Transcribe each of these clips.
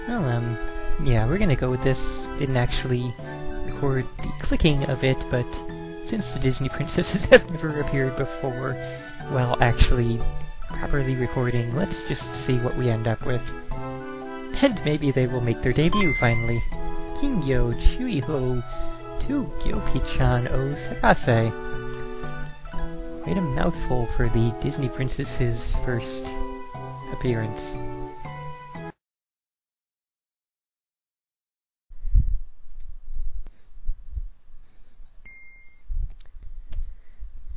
Well, yeah, we're gonna go with this. Didn't actually record the clicking of it, but since the Disney princesses have never appeared before while actually properly recording, let's just see what we end up with. And maybe they will make their debut finally. Kingyo, Chuuihou, to Gyopichan o Sagase. Quite a mouthful for the Disney princess's first appearance.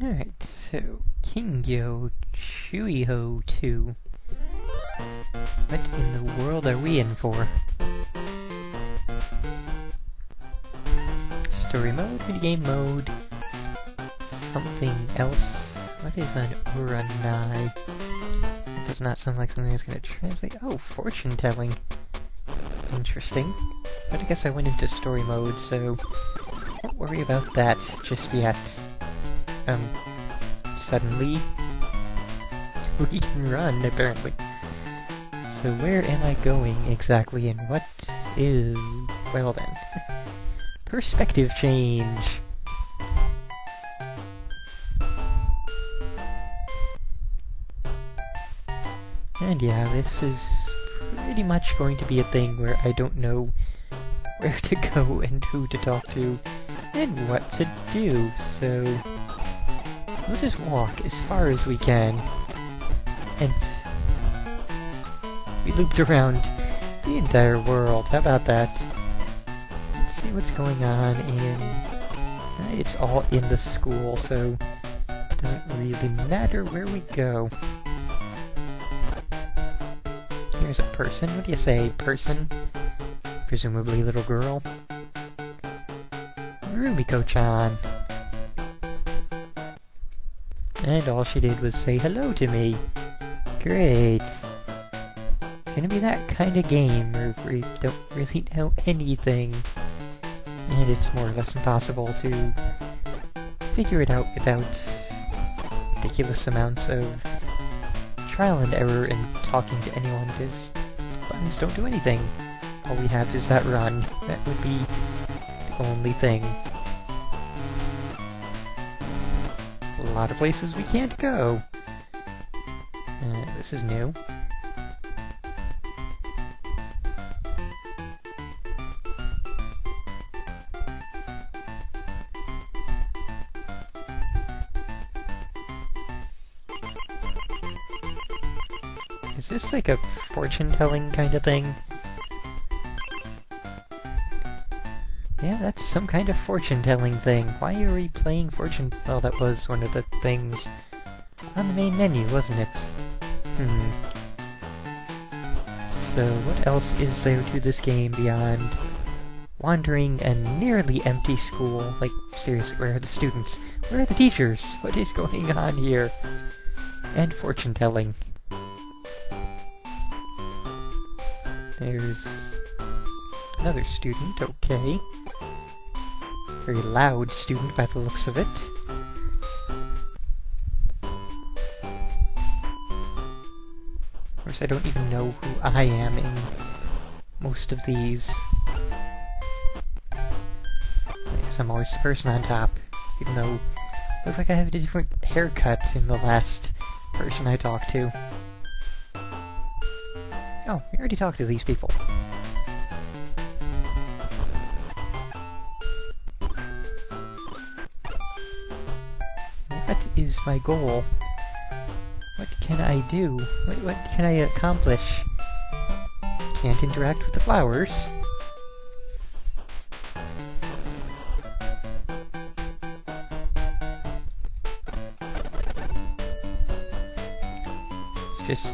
Alright, so Kingyo, Chuuihou 2. What in the world are we in for? Story mode, minigame mode, something else. What is an uranai? It does not sound like something that's going to translate. Oh, fortune telling. Interesting. But I guess I went into story mode, so don't worry about that just yet. Suddenly we can run, apparently. So where am I going exactly, and what is... well then. Perspective change! And yeah, this is pretty much going to be a thing where I don't know where to go and who to talk to and what to do, so we'll just walk as far as we can. And we looped around the entire world. How about that? Let's see what's going on in... it's all in the school, so it doesn't really matter where we go. Here's a person. What do you say, person? Presumably little girl. Rumiko-chan. And all she did was say hello to me. Great. It's gonna be that kind of game where we don't really know anything. And it's more or less impossible to figure it out without ridiculous amounts of trial and error and talking to anyone, because buttons don't do anything. All we have is that run. That would be the only thing. A lot of places we can't go. This is new. Is this like a fortune-telling kind of thing? Yeah, that's some kind of fortune-telling thing. Why are we playing fortune... well, that was one of the things on the main menu, wasn't it? So, what else is there to this game beyond wandering a nearly empty school? Like, seriously, where are the students? Where are the teachers? What is going on here? And fortune-telling. There's another student, okay. Very loud student by the looks of it. Of course, I don't even know who I am in most of these. I guess I'm always the person on top, even though it looks like I have a different haircut in the last person I talked to. Oh, we already talked to these people. What is my goal? What can I do? What can I accomplish? Can't interact with the flowers. It's just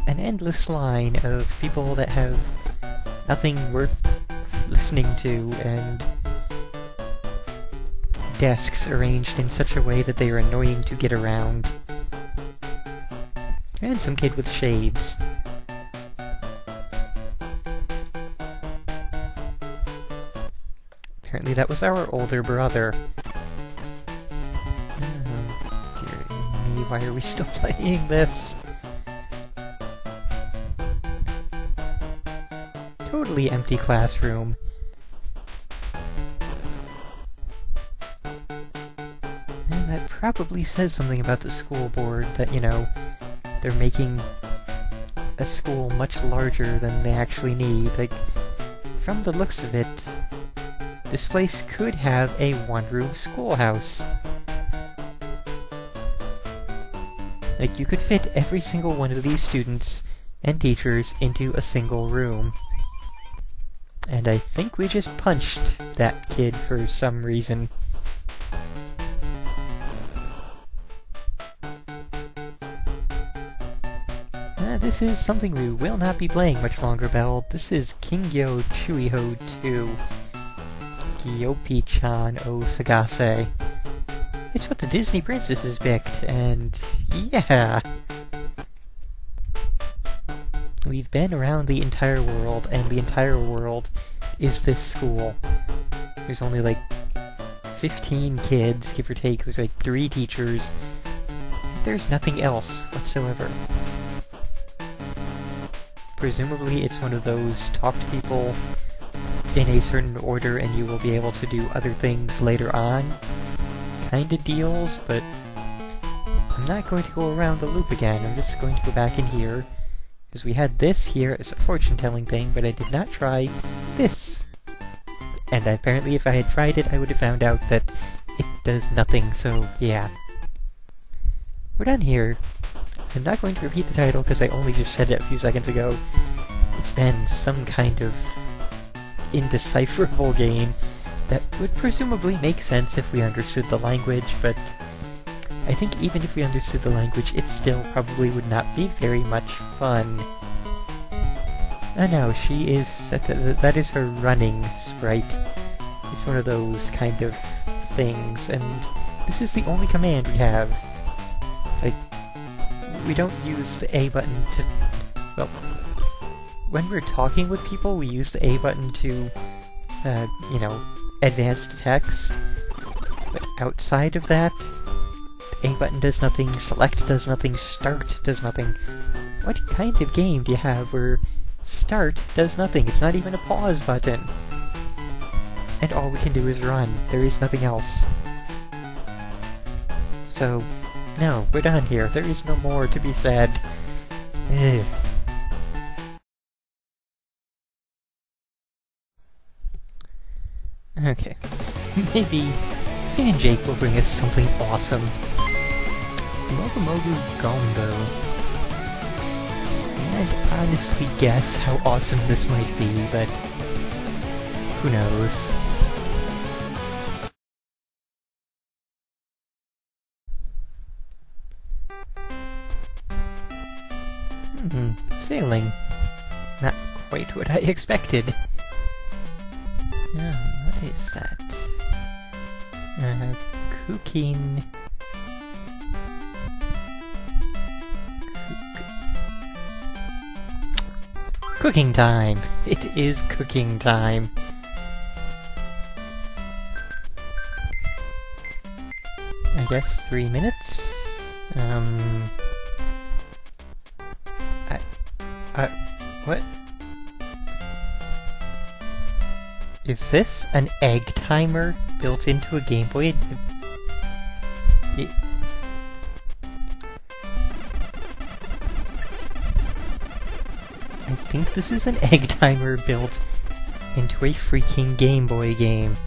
an endless line of people that have nothing worth listening to, and desks arranged in such a way that they are annoying to get around. And some kid with shades. Apparently that was our older brother. Oh, dear me, why are we still playing this? totally empty classroom. And that probably says something about the school board, that, you know, they're making a school much larger than they actually need. Like, from the looks of it, this place could have a one-room schoolhouse. Like, you could fit every single one of these students and teachers into a single room. And I think we just punched that kid for some reason. This is something we will not be playing much longer, Belle. This is Kingyo Chuuihou 2. Gyopichan o Sagase. It's what the Disney princesses picked, and yeah! We've been around the entire world, and the entire world is this school. There's only like 15 kids, give or take. There's like 3 teachers. There's nothing else whatsoever. Presumably it's one of those talk to people in a certain order and you will be able to do other things later on kinda deals, but I'm not going to go around the loop again. I'm just going to go back in here, because we had this here as a fortune-telling thing, but I did not try this. And apparently if I had tried it, I would have found out that it does nothing, so yeah. We're done here. I'm not going to repeat the title because I only just said it a few seconds ago. It's been some kind of indecipherable game that would presumably make sense if we understood the language, but I think even if we understood the language, it still probably would not be very much fun. Oh no, she is... that is her running sprite. It's one of those kind of things, and this is the only command we have. Like, we don't use the A button to... well, when we're talking with people, we use the A button to, you know, advance the text. But outside of that, the A button does nothing, select does nothing, start does nothing. What kind of game do you have where start does nothing? It's not even a pause button. And all we can do is run. There is nothing else. So... no, we're done here. There is no more to be said. Ugh. Okay. Maybe Finn and Jake will bring us something awesome. MoguMogu Gombo. I'd honestly guess how awesome this might be, but who knows. Sailing. Not quite what I expected. What is that? Cooking... Cooking time! It is cooking time! I guess 3 minutes? What? Is this an egg timer built into a Game Boy? I think this is an egg timer built into a freaking Game Boy game.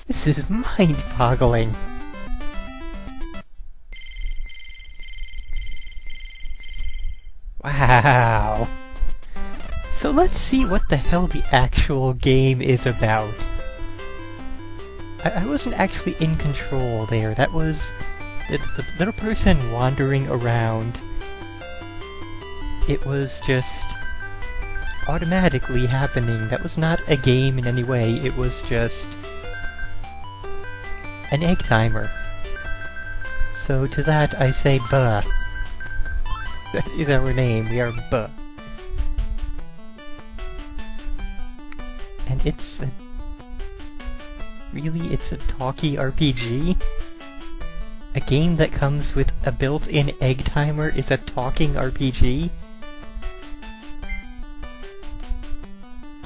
This is mind-boggling. Wow. So let's see what the hell the actual game is about. I wasn't actually in control there. That was the little person wandering around. It was just automatically happening. That was not a game in any way. It was just an egg timer. So to that I say buh. That is our name. We are buh. And it's a... really, it's a talkie RPG? A game that comes with a built-in egg timer is a talking RPG?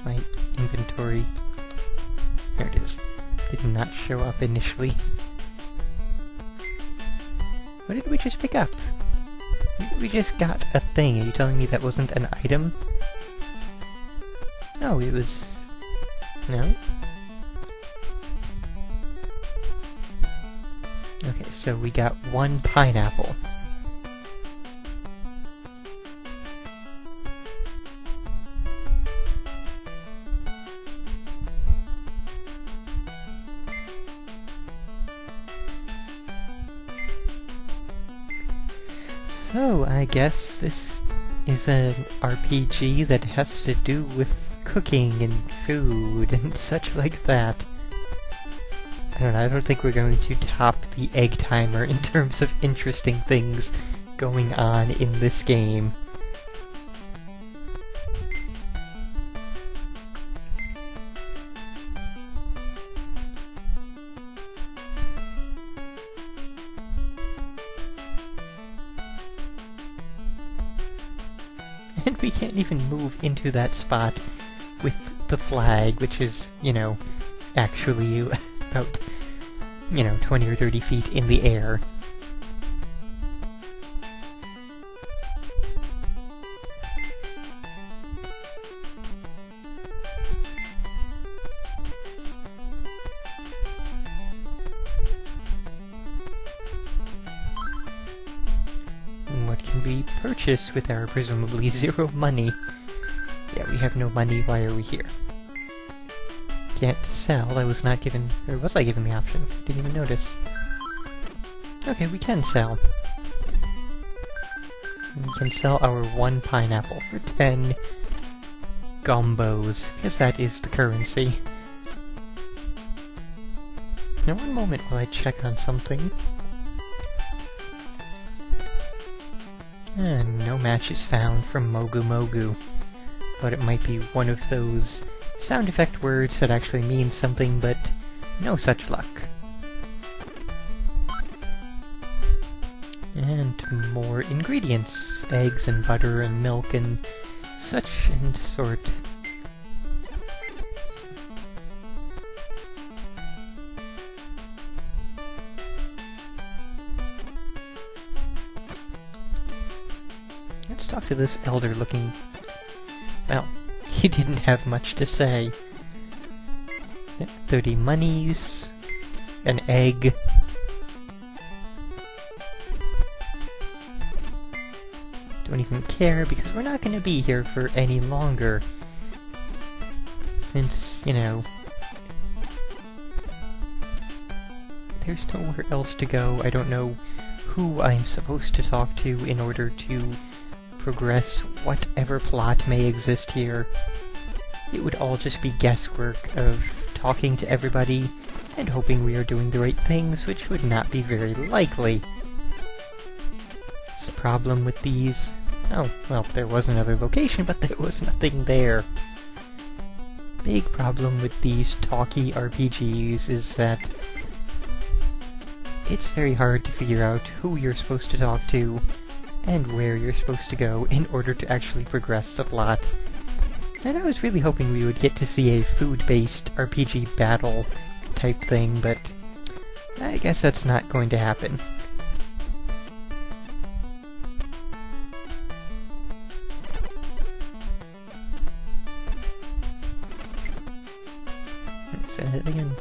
My inventory... There it is. Did not show up initially. What did we just pick up? We just got a thing. Are you telling me that wasn't an item? No, it was... No? Okay, so we got one pineapple. So, I guess this is an RPG that has to do with cooking and food and such like that. I don't know, I don't think we're going to top the egg timer in terms of interesting things going on in this game. And we can't even move into that spot with the flag, which is, you know, actually about, 20 or 30 feet in the air. What can we purchase with our presumably 0 money? Yeah, we have no money, why are we here? Can't sell, I was not given... or was I given the option? Didn't even notice. Okay, we can sell. We can sell our 1 pineapple for 10 gombos, because that is the currency. Now one moment while I check on something. No matches found from MoguMogu. Thought it might be one of those sound effect words that actually means something, but no such luck. And more ingredients. Eggs and butter and milk and such and sort. Let's talk to this elder looking... well, he didn't have much to say. 30 monies, an egg. Don't even care, because we're not going to be here for any longer. Since, there's nowhere else to go. I don't know who I'm supposed to talk to in order to progress whatever plot may exist here. It would all just be guesswork of talking to everybody and hoping we are doing the right things, which would not be very likely. What's the problem with these? Oh, well, there was another location, but there was nothing there. Big problem with these talky RPGs is that it's very hard to figure out who you're supposed to talk to and where you're supposed to go in order to actually progress the plot. And I was really hoping we would get to see a food-based RPG battle type thing, but I guess that's not going to happen. So again,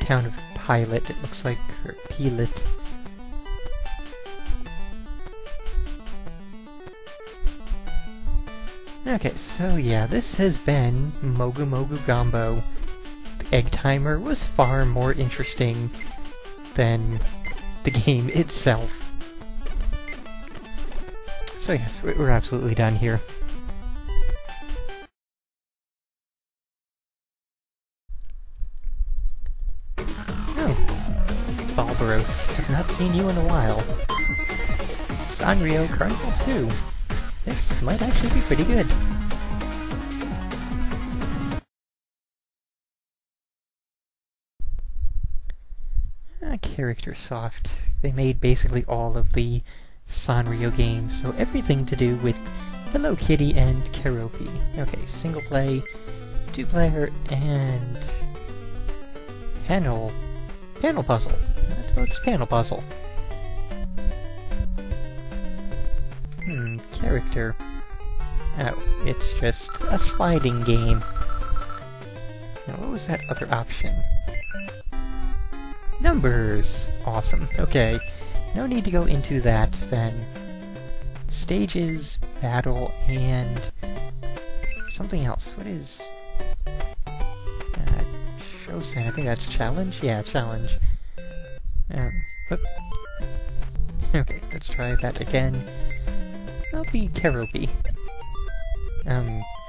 town of Pilot, it looks like, or Pilot. Okay, so yeah, this has been MoguMogu Gombo. The egg timer was far more interesting than the game itself. So yes, we're absolutely done here. Oh, Balbaros, I've not seen you in a while. Sanrio Carnival 2. This might actually be pretty good. Okay. Character Soft. They made basically all of the Sanrio games, so everything to do with Hello Kitty and karaoke. Okay, single play, 2-player, and panel puzzle. What's panel puzzle? Character. Oh, it's just a sliding game. Now, what was that other option? Numbers! Awesome. Okay, no need to go into that, then. Stages, battle, and something else. What is... Shosen, I think that's challenge? Yeah, challenge. Whoop. Okay, let's try that again. That'll be karaoke.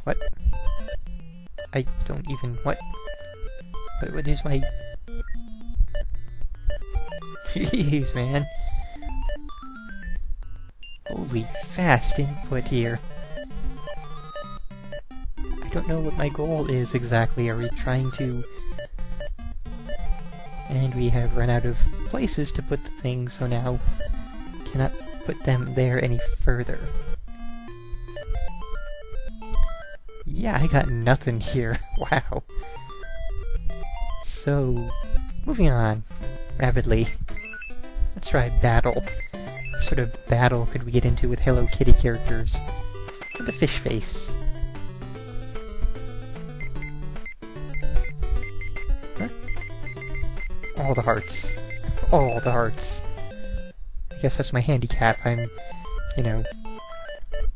What? I don't even... What is my... Jeez, man. Holy fast input here. I don't know what my goal is exactly. Are we trying to... And we have run out of places to put the things, so now cannot put them there any further. Yeah, I got nothing here. Wow. So, moving on rapidly. Let's try battle. What sort of battle could we get into with Hello Kitty characters? With the fish face. Huh? All the hearts. All the hearts. I guess that's my handicap. I'm, you know,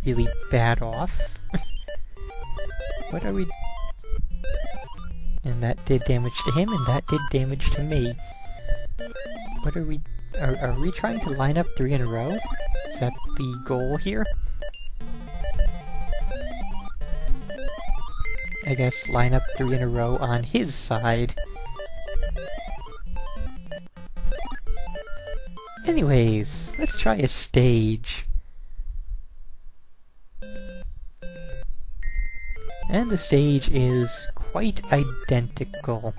really bad off. What are we... And that did damage to him, and that did damage to me. What are we... Are we trying to line up 3 in a row? Is that the goal here? I guess line up 3 in a row on his side. Anyways, let's try a stage. And the stage is quite identical.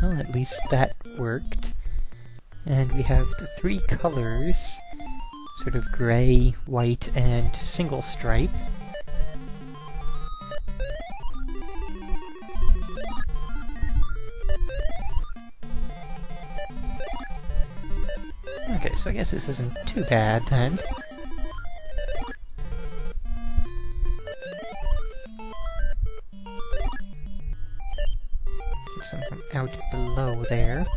Well, at least that worked. And we have the 3 colors, sort of gray, white, and single stripe. Okay, so I guess this isn't too bad then. Get some from out below there.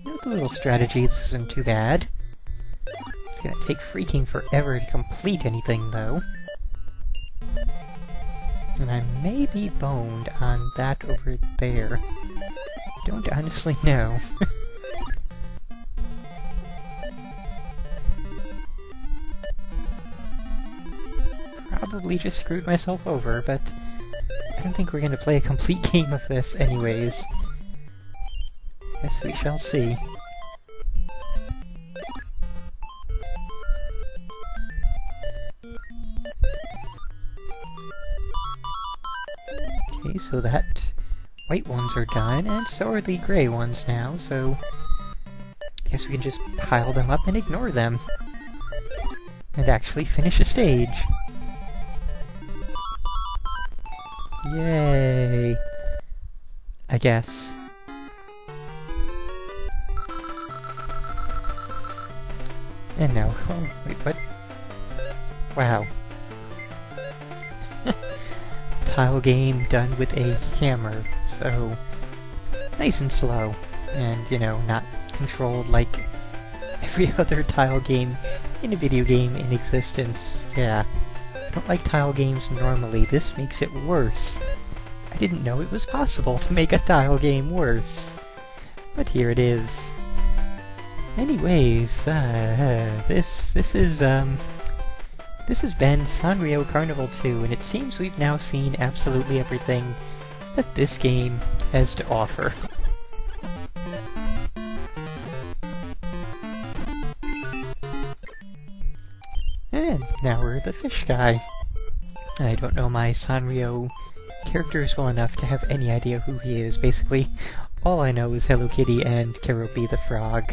With a little strategy, this isn't too bad. It's gonna take freaking forever to complete anything, though. And I may be boned on that over there. Don't honestly know. Probably just screwed myself over, but I don't think we're gonna play a complete game of this anyways. Guess we shall see. Okay, so that white ones are done, and so are the gray ones now, so I guess we can just pile them up and ignore them. And actually finish a stage. Yay! I guess. And now, oh, wait, what? Wow. Tile game done with a hammer, so nice and slow, and, you know, not controlled like every other tile game in a video game in existence. Yeah. I don't like tile games normally. This makes it worse. I didn't know it was possible to make a tile game worse. But here it is. Anyways, this has been Sanrio Carnival 2, and it seems we've now seen absolutely everything that this game has to offer. And now we're the fish guy. I don't know my Sanrio characters well enough to have any idea who he is. Basically, all I know is Hello Kitty and Keropi the Frog.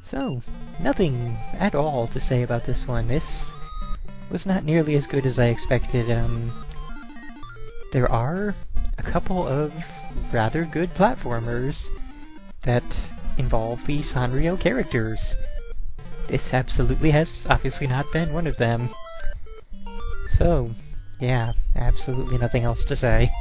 So, nothing at all to say about this one. This was not nearly as good as I expected. There are a couple of rather good platformers that involve the Sanrio characters. This absolutely has obviously not been one of them. So, yeah, absolutely nothing else to say.